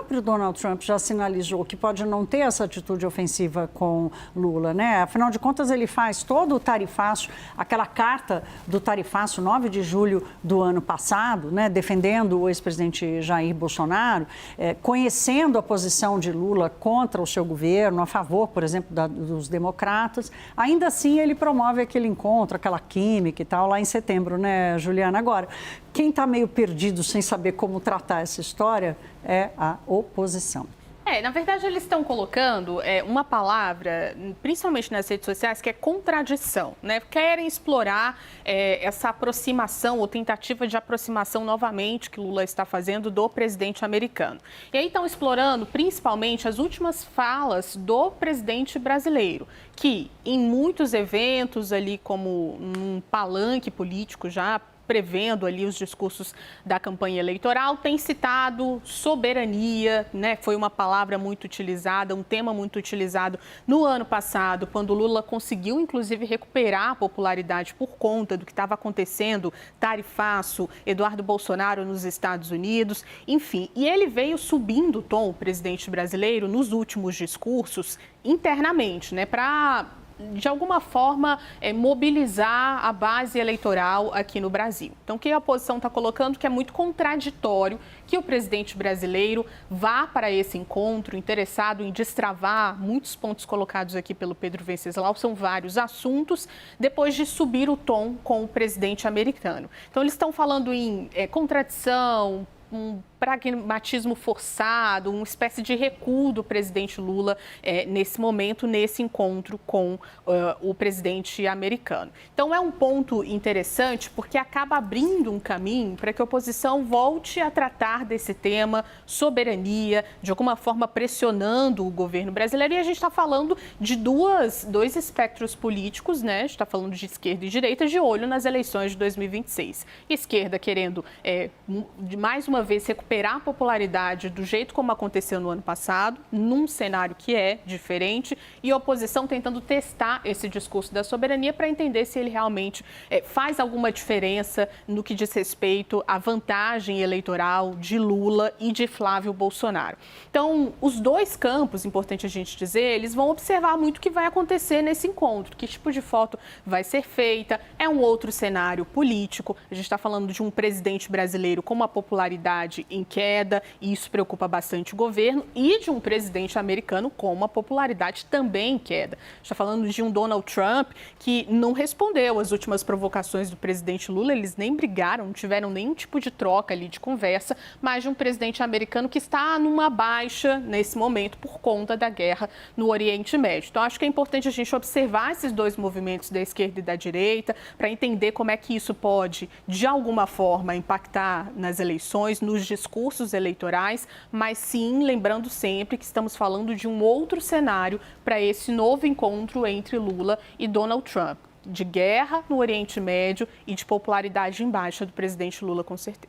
próprio Donald Trump já sinalizou que pode não ter essa atitude ofensiva com Lula, né? Afinal de contas, ele faz todo o tarifaço, aquela carta do tarifaço 9 de julho do ano passado, né, defendendo o ex-presidente Jair Bolsonaro, conhecendo a posição de Lula contra o seu governo, a favor, por exemplo, dos democratas. Ainda assim, ele promove aquele encontro, aquela química e tal, lá em setembro, né, Juliana? Agora, quem está meio perdido sem saber como tratar essa história é a oposição. Na verdade, eles estão colocando uma palavra, principalmente nas redes sociais, que é contradição, né? Querem explorar essa aproximação ou tentativa de aproximação novamente que Lula está fazendo do presidente americano. E aí estão explorando principalmente as últimas falas do presidente brasileiro, que em muitos eventos ali, como um palanque político já, prevendo ali os discursos da campanha eleitoral, tem citado soberania, né? Foi uma palavra muito utilizada, um tema muito utilizado no ano passado, quando Lula conseguiu, inclusive, recuperar a popularidade por conta do que estava acontecendo, tarifaço, Eduardo Bolsonaro nos Estados Unidos, enfim. E ele veio subindo o tom, o presidente brasileiro, nos últimos discursos, internamente, né? Para de alguma forma, mobilizar a base eleitoral aqui no Brasil. Então, o que a oposição está colocando que é muito contraditório que o presidente brasileiro vá para esse encontro interessado em destravar muitos pontos colocados aqui pelo Pedro Venceslau, são vários assuntos, depois de subir o tom com o presidente americano. Então, eles estão falando em contradição, um pragmatismo forçado, uma espécie de recuo do presidente Lula nesse momento, nesse encontro com o presidente americano. Então, é um ponto interessante porque acaba abrindo um caminho para que a oposição volte a tratar desse tema, soberania, de alguma forma pressionando o governo brasileiro. E a gente está falando de dois espectros políticos, né? A gente está falando de esquerda e direita, de olho nas eleições de 2026. Esquerda querendo, mais uma vez, recuperar a popularidade do jeito como aconteceu no ano passado, num cenário que é diferente, e a oposição tentando testar esse discurso da soberania para entender se ele realmente faz alguma diferença no que diz respeito à vantagem eleitoral de Lula e de Flávio Bolsonaro. Então, os dois campos, importante a gente dizer, eles vão observar muito o que vai acontecer nesse encontro, que tipo de foto vai ser feita, é um outro cenário político, a gente está falando de um presidente brasileiro com uma popularidade em queda, e isso preocupa bastante o governo, e de um presidente americano com uma popularidade também em queda. Está falando de um Donald Trump que não respondeu às últimas provocações do presidente Lula, eles nem brigaram, não tiveram nenhum tipo de troca ali de conversa, mas de um presidente americano que está numa baixa nesse momento por conta da guerra no Oriente Médio. Então, acho que é importante a gente observar esses dois movimentos da esquerda e da direita para entender como é que isso pode, de alguma forma, impactar nas eleições, nos discursos eleitorais, mas sim, lembrando sempre que estamos falando de um outro cenário para esse novo encontro entre Lula e Donald Trump, de guerra no Oriente Médio e de popularidade em baixa do presidente Lula, com certeza.